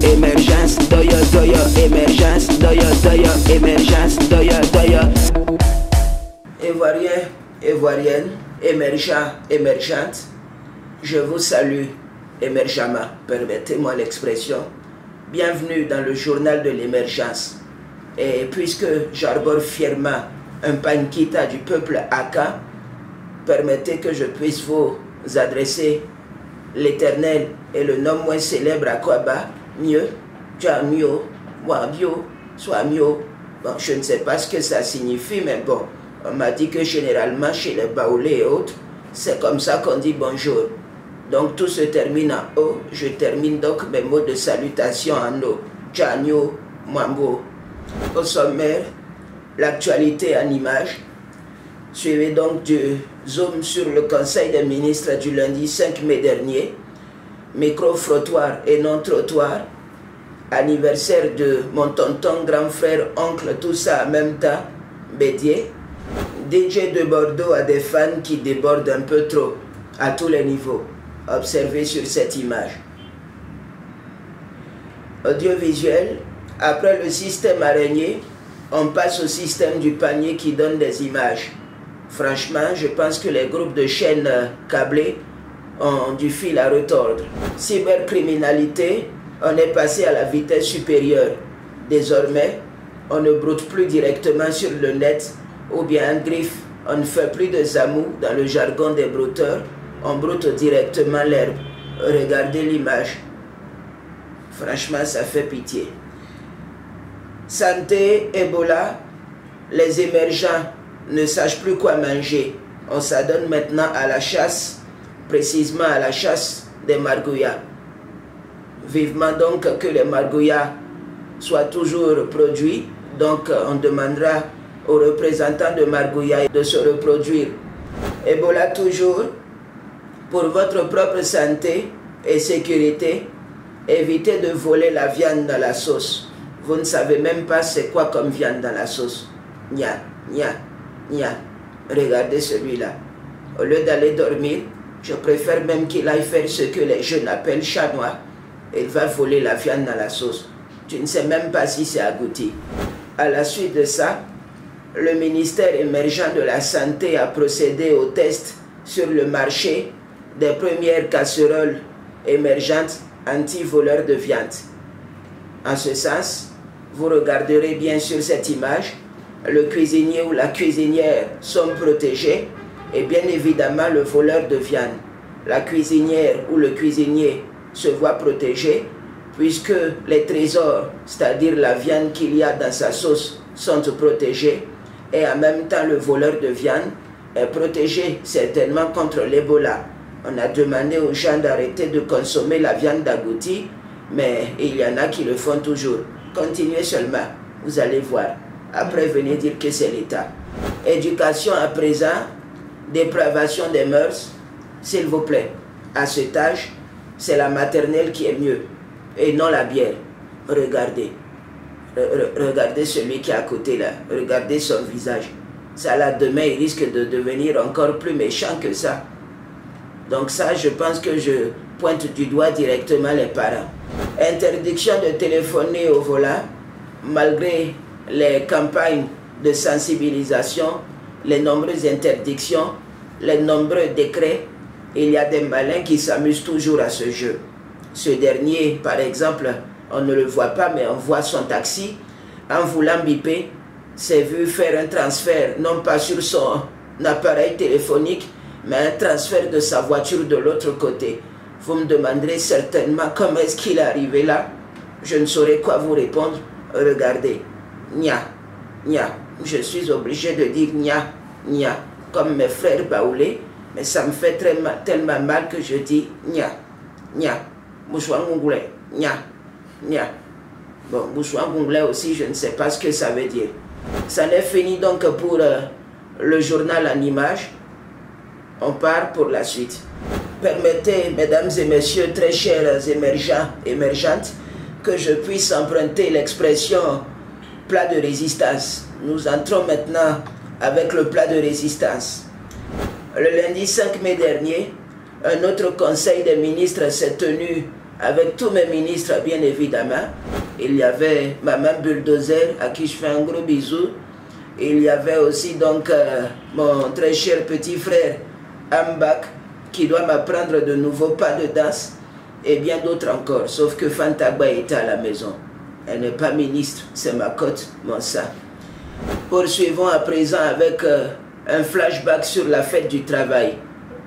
Émergence, doyo, doyo, émergence, doyo, doyo, émergence, doyo, doyo. Ivoirien, Ivoirienne, émergent, émergente, je vous salue émergemment, permettez-moi l'expression. Bienvenue dans le journal de l'émergence. Et puisque j'arbore fièrement un pankita du peuple Aka, permettez que je puisse vous adresser l'éternel et le nom moins célèbre Akwaba, mieux, Jamio, Wabio, Swamio. Bon, je ne sais pas ce que ça signifie, mais bon, on m'a dit que généralement chez les Baoulés et autres, c'est comme ça qu'on dit bonjour. Donc tout se termine en O, je termine donc mes mots de salutation en O. Jamio, Mwambo. Au sommaire, l'actualité en images. Suivez donc du zoom sur le Conseil des ministres du lundi 5 mai dernier. Micro-frottoir et non-trottoir. Anniversaire de mon tonton, grand frère, oncle, tout ça en même temps. Bédier. DJ de Bordeaux a des fans qui débordent un peu trop à tous les niveaux. Observez sur cette image. Audiovisuel. Après le système araignée, on passe au système du panier qui donne des images. Franchement, je pense que les groupes de chaînes câblées ont du fil à retordre. Cybercriminalité, on est passé à la vitesse supérieure. Désormais, on ne broute plus directement sur le net ou bien en griffe. On ne fait plus de zamou dans le jargon des brouteurs. On broute directement l'herbe. Regardez l'image. Franchement, ça fait pitié. Santé, Ebola, les émergents ne sachent plus quoi manger. On s'adonne maintenant à la chasse, précisément à la chasse des margouillas. Vivement donc que les margouillas soient toujours produits. Donc on demandera aux représentants de margouillas de se reproduire. Ebola toujours, pour votre propre santé et sécurité, évitez de voler la viande dans la sauce. Vous ne savez même pas c'est quoi comme viande dans la sauce. Nya, nya, nya. Regardez celui-là. Au lieu d'aller dormir, je préfère même qu'il aille faire ce que les jeunes appellent chat noir. Il va voler la viande dans la sauce. Tu ne sais même pas si c'est agouti. À la suite de ça, le ministère émergent de la Santé a procédé au test sur le marché des premières casseroles émergentes anti-voleurs de viande. En ce sens, vous regarderez bien sur cette image, le cuisinier ou la cuisinière sont protégés et bien évidemment le voleur de viande. La cuisinière ou le cuisinier se voit protégé puisque les trésors, c'est-à-dire la viande qu'il y a dans sa sauce, sont protégés et en même temps le voleur de viande est protégé certainement contre l'Ebola. On a demandé aux gens d'arrêter de consommer la viande d'agouti, mais il y en a qui le font toujours. Continuez seulement, vous allez voir. Après, venez dire que c'est l'État. Éducation à présent, dépravation des mœurs, s'il vous plaît. À cet âge, c'est la maternelle qui est mieux, et non la bière. Regardez. Regardez celui qui est à côté là. Regardez son visage. Ça là, demain, il risque de devenir encore plus méchant que ça. Donc ça, je pense que je pointe du doigt directement les parents. Interdiction de téléphoner au volant, malgré les campagnes de sensibilisation, les nombreuses interdictions, les nombreux décrets, il y a des malins qui s'amusent toujours à ce jeu. Ce dernier, par exemple, on ne le voit pas, mais on voit son taxi, en voulant biper, s'est vu faire un transfert, non pas sur son appareil téléphonique, mais un transfert de sa voiture de l'autre côté. Vous me demanderez certainement comment est-ce qu'il est arrivé là. Je ne saurais quoi vous répondre. Regardez. Nya, nya. Je suis obligé de dire nya, nya. Comme mes frères baoulés. Mais ça me fait tellement mal que je dis nya, nya. Mouchouangoulé, nya, nya. Bon, mouchouangoulé aussi, je ne sais pas ce que ça veut dire. Ça n'est fini donc pour le journal en images. On part pour la suite. Permettez, mesdames et messieurs, très chers émergents, émergentes, que je puisse emprunter l'expression plat de résistance. Nous entrons maintenant avec le plat de résistance. Le lundi 5 mai dernier, un autre conseil des ministres s'est tenu avec tous mes ministres, bien évidemment. Il y avait Maman Bulldozer, à qui je fais un gros bisou. Il y avait aussi donc mon très cher petit frère Ambak, qui doit m'apprendre de nouveaux pas de danse, et bien d'autres encore, sauf que Fantagba était à la maison. Elle n'est pas ministre, c'est ma cote, mon ça. Poursuivons à présent avec un flashback sur la fête du travail,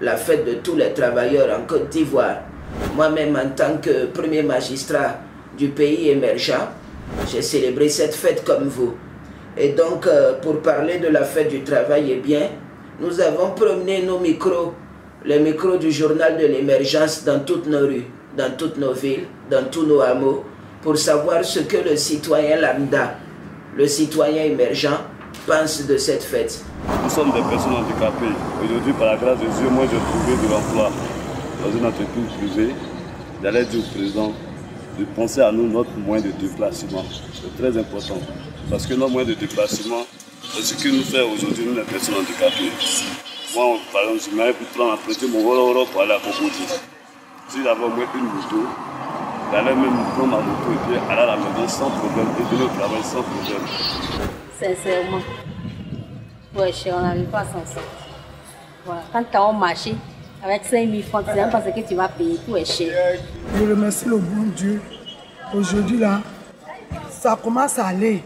la fête de tous les travailleurs en Côte d'Ivoire. Moi-même, en tant que premier magistrat du pays émergent, j'ai célébré cette fête comme vous. Et donc, pour parler de la fête du travail, eh bien, nous avons promené nos micros, les micros du journal de l'émergence dans toutes nos rues, dans toutes nos villes, dans tous nos hameaux, pour savoir ce que le citoyen lambda, le citoyen émergent, pense de cette fête. Nous sommes des personnes handicapées. Aujourd'hui, par la grâce de Dieu, moi j'ai trouvé de l'emploi dans une entreprise privée. J'allais dire au président de penser à nous, notre moyen de déplacement. C'est très important. Parce que notre moyen de déplacement, c'est ce que nous faisons aujourd'hui, nous les personnes handicapées. Moi, par exemple, je m'avais pu emprunter mon Roro pour aller à Cocody. Si j'avais au moins une moto, j'allais même prendre ma moto et puis aller à la maison sans problème, et venir au travail sans problème. Sincèrement, ouais, on n'arrive pas sans ça. Voilà. Quand tu as un marché avec 5 000 francs, tu sais même pas ce que tu vas payer, tout est cher. Je remercie le bon Dieu. Aujourd'hui, là, ça commence à aller.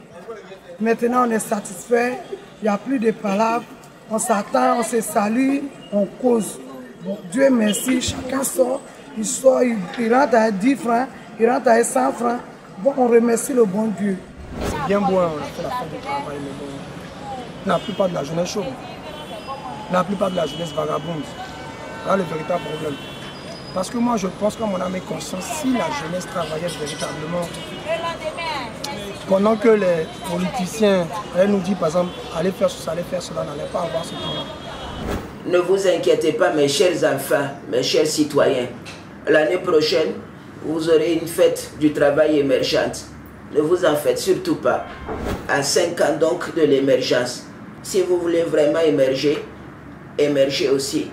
Maintenant, on est satisfait. Il n'y a plus de palabres. On s'attend, on se salue, on cause. Bon, Dieu merci, chacun sort. Il sort, il rentre à 10 francs, il rentre à 100 francs. Bon, on remercie le bon Dieu. C'est bien beau, hein, on a fait la fête du travail, mais bon, la plupart de la jeunesse chauve, la plupart de la jeunesse vagabonde. Voilà le véritable problème. Parce que moi, je pense qu'à mon âme et conscience, si la jeunesse travaillait véritablement, pendant que les politiciens, elle nous dit par exemple, allez faire cela, n'allait pas avoir ce temps-là. Ne vous inquiétez pas, mes chers enfants, mes chers citoyens. L'année prochaine, vous aurez une fête du travail émergente. Ne vous en faites surtout pas. À 5 ans donc de l'émergence. Si vous voulez vraiment émerger, émergez aussi.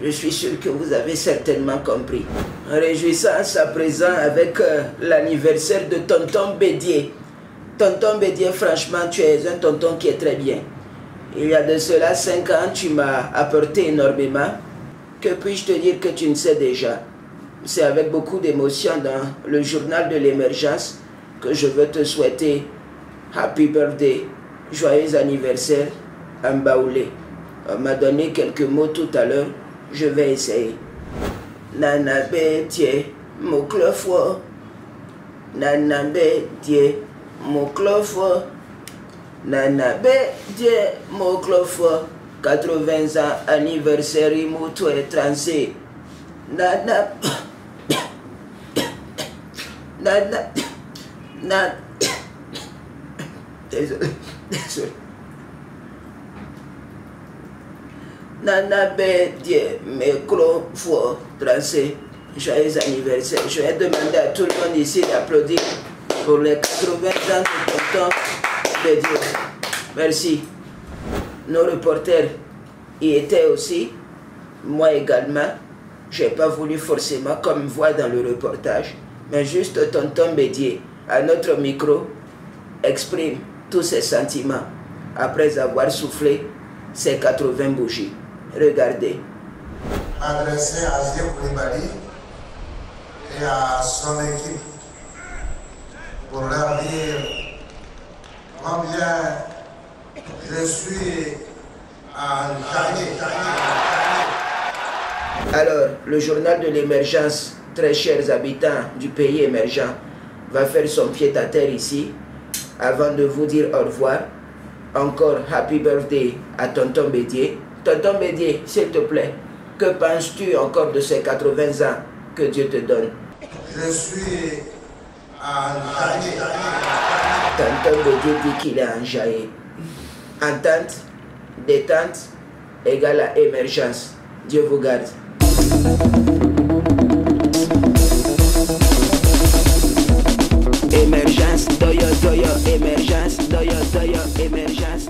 Je suis sûr que vous avez certainement compris. Réjouissance à présent avec l'anniversaire de Tonton Bédier. Tonton Bédier, franchement, tu es un tonton qui est très bien. Il y a de cela 5 ans, tu m'as apporté énormément. Que puis-je te dire que tu ne sais déjà? C'est avec beaucoup d'émotion dans le journal de l'émergence que je veux te souhaiter Happy Birthday, joyeux anniversaire, Mbaoulé. On m'a donné quelques mots tout à l'heure, je vais essayer. Nana Bédier, mon clofo. Nana Bédier, mon clofo. Nana Bédier, mon clofo. 80 ans, anniversaire, Moutou et Transé. Nana. Nana. Nana. Désolé. Nana Bédier, micro, tracé. Joyeux anniversaire. Je vais demander à tout le monde ici d'applaudir pour les 80 ans de tonton Bédier. Merci. Nos reporters y étaient aussi. Moi également. Je n'ai pas voulu forcément comme voix dans le reportage, mais juste tonton Bédier, à notre micro, exprime tous ses sentiments après avoir soufflé ses 80 bougies. Regardez. Adressé à Zia Koulibaly et à son équipe pour leur dire combien je suis enjaillé. Alors, le journal de l'émergence, très chers habitants du pays émergent, va faire son pied-à-terre ici avant de vous dire au revoir. Encore Happy Birthday à Tonton Bédier. Tonton Bédier, s'il te plaît, que penses-tu encore de ces 80 ans que Dieu te donne? Je suis enjaillé. Tonton Bédier dit qu'il est enjaillé. Entente, détente, égale à émergence. Dieu vous garde. Émergence, doyo, doyo, émergence, doyo, doyo, émergence.